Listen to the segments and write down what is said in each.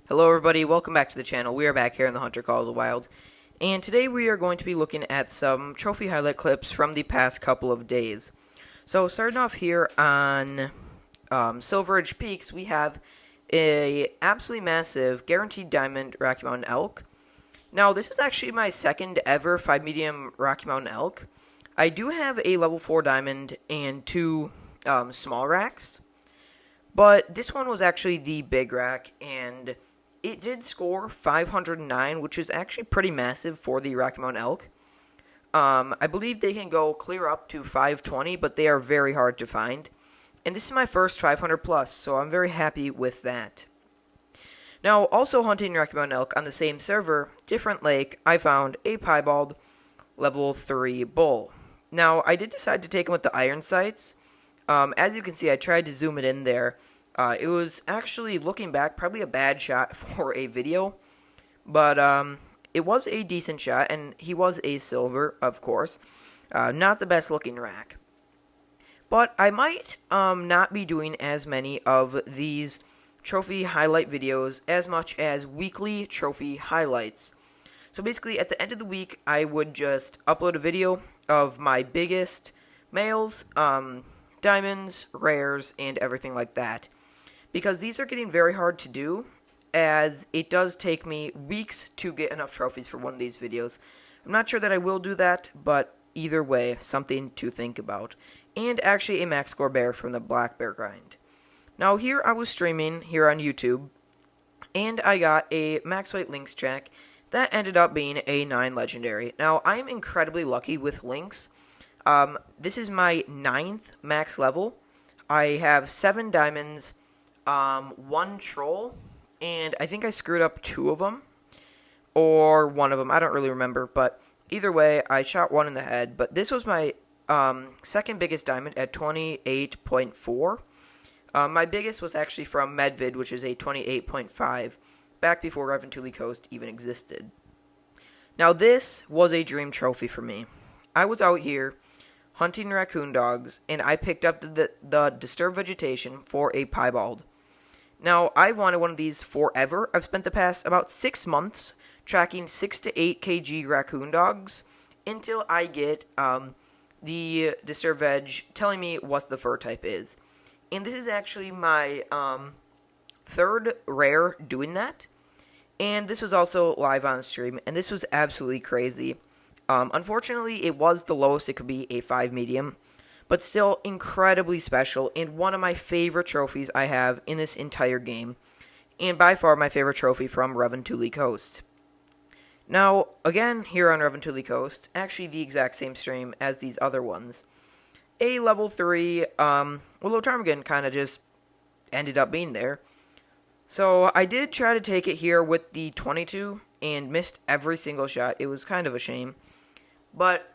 Hello everybody, welcome back to the channel. We are back here in the Hunter Call of the Wild. And today we are going to be looking at some trophy highlight clips from the past couple of days. So starting off here on Silver Ridge Peaks, we have a absolutely massive guaranteed diamond Rocky Mountain Elk. Now this is actually my second ever 5 medium Rocky Mountain Elk. I do have a level 4 diamond and two small racks. But this one was actually the big rack, and it did score 509, which is actually pretty massive for the Rocky Mountain Elk. I believe they can go clear up to 520, but they are very hard to find. And this is my first 500 plus, so I'm very happy with that. Now, also hunting Rocky Mountain Elk on the same server, different lake, I found a Piebald level 3 bull. Now, I did decide to take him with the iron sights. As you can see, I tried to zoom it in there. It was actually, looking back, probably a bad shot for a video. But it was a decent shot, and he was a silver, of course. Not the best looking rack. But I might not be doing as many of these trophy highlight videos as much as weekly trophy highlights. So basically, at the end of the week, I would just upload a video of my biggest males, diamonds, rares, and everything like that. Because these are getting very hard to do, as it does take me weeks to get enough trophies for one of these videos. I'm not sure that I will do that, but either way, something to think about. And actually a max score bear from the Black Bear Grind. Now here I was streaming here on YouTube, and I got a max weight Lynx track that ended up being a 9 legendary. Now I am incredibly lucky with Lynx. This is my 9th max level. I have 7 diamonds, 1 troll, and I think I screwed up 2 of them, or 1 of them, I don't really remember, but either way, I shot 1 in the head, but this was my second biggest diamond at 28.4. My biggest was actually from Medvid, which is a 28.5, back before Raccoon Coast even existed. Now this was a dream trophy for me. I was out here hunting raccoon dogs, and I picked up the disturbed vegetation for a piebald. Now, I wanted one of these forever. I've spent the past about 6 months tracking 6 to 8 kg raccoon dogs until I get the disturbed veg telling me what the fur type is. And this is actually my third rare doing that. And this was also live on stream, and this was absolutely crazy. Unfortunately, it was the lowest it could be, a 5 medium, but still incredibly special, and one of my favorite trophies I have in this entire game, and by far my favorite trophy from Raccoon Coast. Now, again, here on Raccoon Coast, actually the exact same stream as these other ones, a level 3 Willow Ptarmigan kind of just ended up being there. So I did try to take it here with the 22 and missed every single shot. It was kind of a shame. But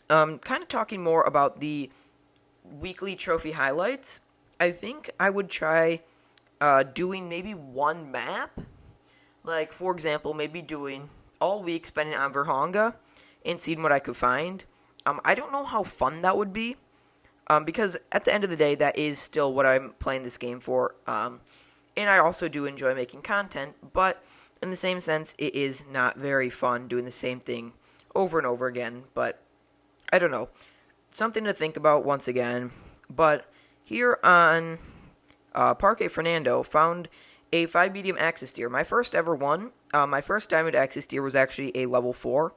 kind of talking more about the weekly trophy highlights, I think I would try doing maybe one map. Like, for example, maybe doing all week spending on Verhonga and seeing what I could find. I don't know how fun that would be, because at the end of the day, that is still what I'm playing this game for. And I also do enjoy making content, but in the same sense, it is not very fun doing the same thing over and over again. But I don't know, something to think about once again. But here on Parque Fernando, found a 5 medium axis deer, my first ever one. My first diamond axis deer was actually a level 4.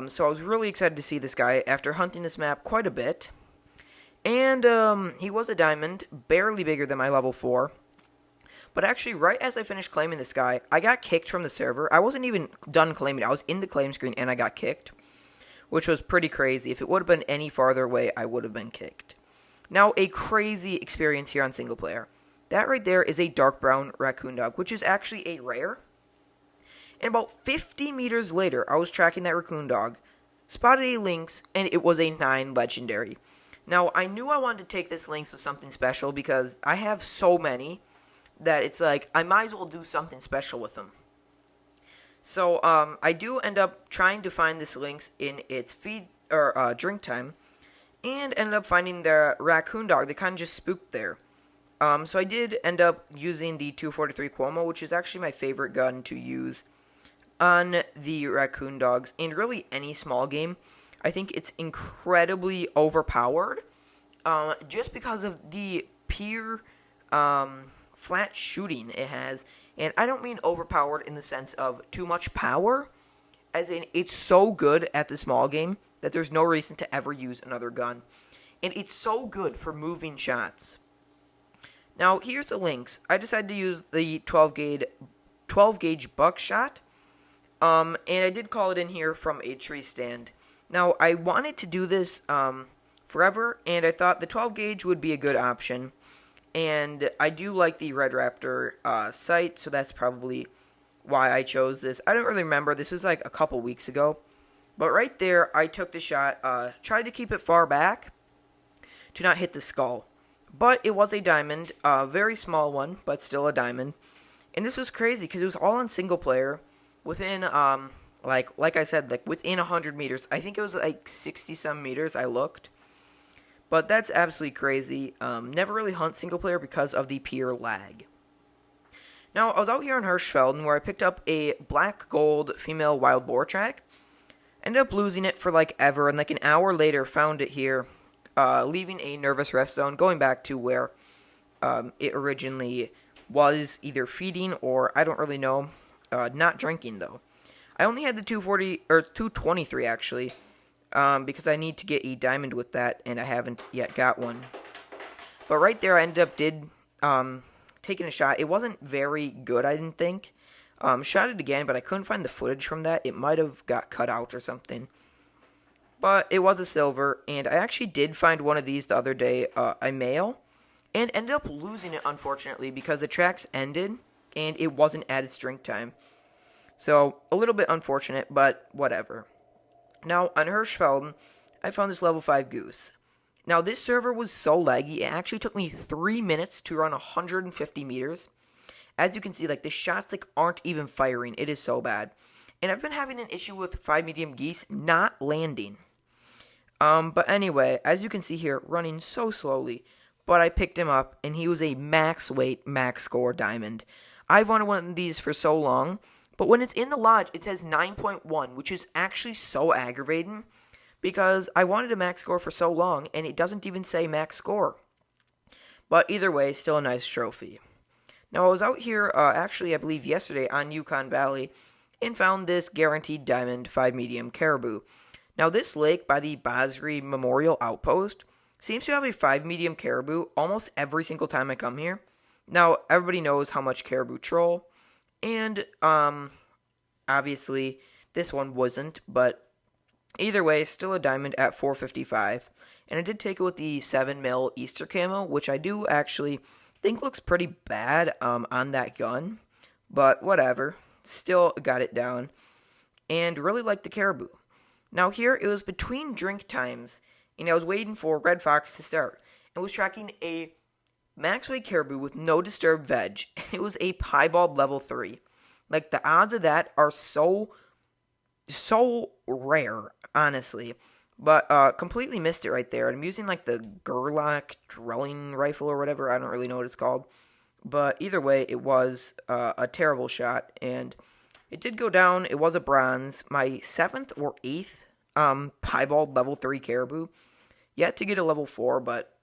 So I was really excited to see this guy after hunting this map quite a bit. And he was a diamond, barely bigger than my level 4. But actually, right as I finished claiming this guy, I got kicked from the server. I wasn't even done claiming it. I was in the claim screen, and I got kicked, which was pretty crazy. If it would have been any farther away, I would have been kicked. Now, a crazy experience here on single player. That right there is a dark brown raccoon dog, which is actually a rare. And about 50 meters later, I was tracking that raccoon dog, spotted a lynx, and it was a 9 legendary. Now, I knew I wanted to take this lynx with something special because I have so many that it's like, I might as well do something special with them. So, I do end up trying to find this lynx in its feed, or drink time, and ended up finding the raccoon dog that kind of just spooked there. So I did end up using the 243 Cuomo, which is actually my favorite gun to use on the Raccoon Dogs, and really any small game. I think it's incredibly overpowered, just because of the pure flat shooting it has. And I don't mean overpowered in the sense of too much power, as in it's so good at the small game that there's no reason to ever use another gun. And it's so good for moving shots. Now, here's the Lynx. I decided to use the 12 gauge buckshot, and I did call it in here from a tree stand. Now, I wanted to do this forever, and I thought the 12 gauge would be a good option. And I do like the Red Raptor sight, so that's probably why I chose this. I don't really remember. This was like a couple weeks ago. But right there, I took the shot, tried to keep it far back to not hit the skull. But it was a diamond, a very small one, but still a diamond. And this was crazy because it was all on single player within, like I said, like within 100 meters. I think it was like 60-some meters I looked. But that's absolutely crazy. Never really hunt single player because of the pure lag. Now, I was out here in Hirschfelden where I picked up a black gold female wild boar track. Ended up losing it for like ever, and like an hour later found it here. Leaving a nervous rest zone, going back to where it originally was, either feeding or I don't really know, not drinking though. I only had the 240 or 223 actually, because I need to get a diamond with that, and I haven't yet got one. But right there, I ended up taking a shot. It wasn't very good, I didn't think. Shot it again, but I couldn't find the footage from that. It might have got cut out or something. But it was a silver, and I actually did find one of these the other day, a male, and ended up losing it, unfortunately, because the tracks ended, and it wasn't at its drink time. So, a little bit unfortunate, but whatever. Now, on Hirschfelden, I found this level 5 Goose. Now, this server was so laggy, it actually took me 3 minutes to run 150 meters. As you can see, like, the shots, like, aren't even firing. It is so bad. And I've been having an issue with 5 medium geese not landing. But anyway, as you can see here, running so slowly. But I picked him up, and he was a max weight, max score diamond. I've wanted one of these for so long, but when it's in the lodge, it says 9.1, which is actually so aggravating, because I wanted a max score for so long, and it doesn't even say max score. But either way, still a nice trophy. Now, I was out here, actually, I believe yesterday on Yukon Valley, and found this guaranteed diamond 5 medium caribou. Now, this lake by the Basri Memorial Outpost seems to have a 5 medium caribou almost every single time I come here. Now, everybody knows how much caribou troll, and, obviously, this one wasn't, but either way, still a diamond at 455, and I did take it with the 7mm Easter camo, which I do actually think looks pretty bad, on that gun, but whatever, still got it down, and really liked the caribou. Now here, it was between drink times, and I was waiting for Red Fox to start, and was tracking a max weight caribou with no disturbed veg, and it was a Piebald level 3. Like, the odds of that are so rare, honestly. But, completely missed it right there. And I'm using, like, the Gerlach drilling rifle or whatever. I don't really know what it's called. But either way, it was a terrible shot, and it did go down. It was a bronze. My 7th or 8th Piebald level 3 caribou. Yet to get a level 4, but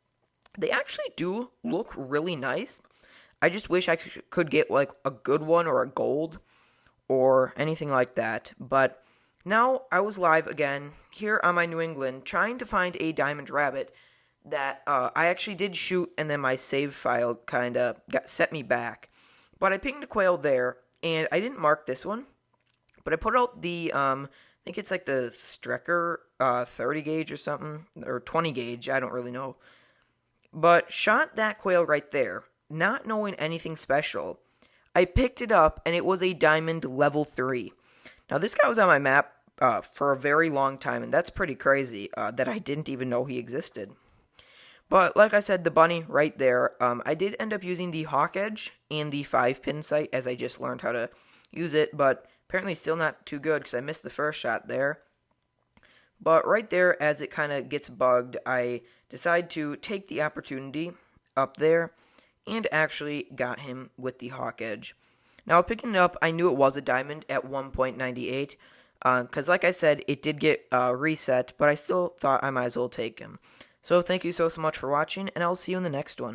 they actually do look really nice. I just wish I could get, like, a good one or a gold or anything like that. But now I was live again here on my New England trying to find a diamond rabbit that I actually did shoot, and then my save file kind of set me back. But I pinged a quail there, and I didn't mark this one. But I put out the, I think it's like the Strecker 30 gauge or something, or 20 gauge, I don't really know. But shot that quail right there, not knowing anything special. I picked it up, and it was a diamond level 3. Now, this guy was on my map for a very long time, and that's pretty crazy that I didn't even know he existed. But like I said, the bunny right there, I did end up using the hawk edge and the 5-pin sight as I just learned how to use it, but apparently still not too good because I missed the first shot there. But right there, as it kind of gets bugged, I decide to take the opportunity up there and actually got him with the hawk edge. Now, picking it up, I knew it was a diamond at 1.98, because like I said, it did get reset, but I still thought I might as well take him. So thank you so much for watching, and I'll see you in the next one.